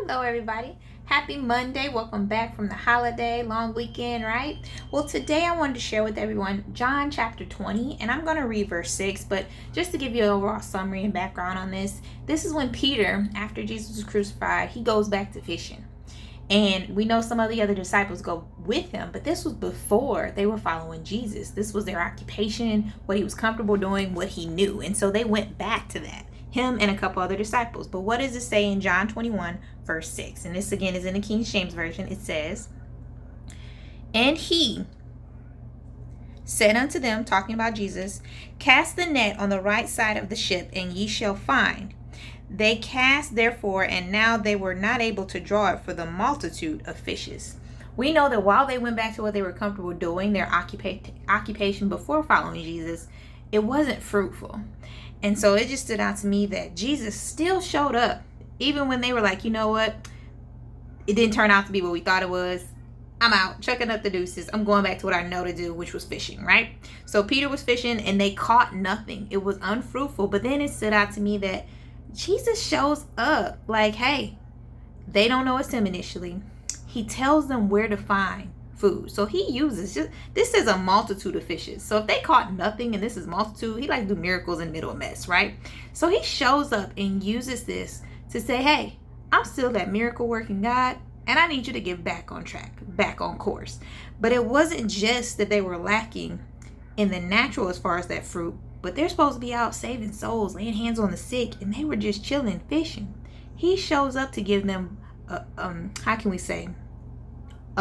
Hello, everybody. Happy Monday. Welcome back from the holiday, long weekend, right? Well, today I wanted to share with everyone John chapter 20, and I'm going to read verse 6. But just to give you an overall summary and background on this is when Peter, after Jesus was crucified, he goes back to fishing. And we know some of the other disciples go with him, but this was before they were following Jesus. This was their occupation, what he was comfortable doing, what he knew. And so they went back to that, him and a couple other disciples. But what does it say in John 21, verse 6? And this again is in the King James Version. It says, "And he said unto them," talking about Jesus, "Cast the net on the right side of the ship, and ye shall find. They cast therefore, and now they were not able to draw it for the multitude of fishes." We know that while they went back to what they were comfortable doing, their occupation before following Jesus, it wasn't fruitful. And so it just stood out to me that Jesus still showed up, even when they were like, you know what, it didn't turn out to be what we thought it was. I'm out, chucking up the deuces. I'm going back to what I know to do, which was fishing, right? So Peter was fishing and they caught nothing. It was unfruitful. But then it stood out to me that Jesus shows up like, hey, they don't know it's him initially. He tells them where to find food. So he uses, this is a multitude of fishes. So if they caught nothing and this is multitude, he likes to do miracles in the middle of mess, right? So he shows up and uses this to say, hey, I'm still that miracle working God, and I need you to get back on track, back on course. But it wasn't just that they were lacking in the natural as far as that fruit, but they're supposed to be out saving souls, laying hands on the sick, and they were just chilling, fishing. He shows up to give them a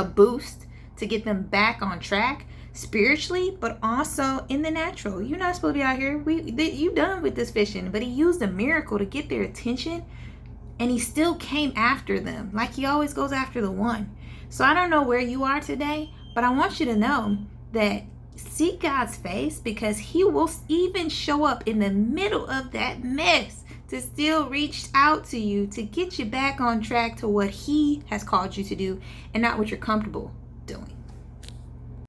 boost, to get them back on track spiritually, but also in the natural. You're not supposed to be out here. You done with this fishing, but he used a miracle to get their attention, and he still came after them like he always goes after the one. So I don't know where you are today, but I want you to know that seek God's face, because he will even show up in the middle of that mess to still reach out to you to get you back on track to what he has called you to do and not what you're comfortable doing.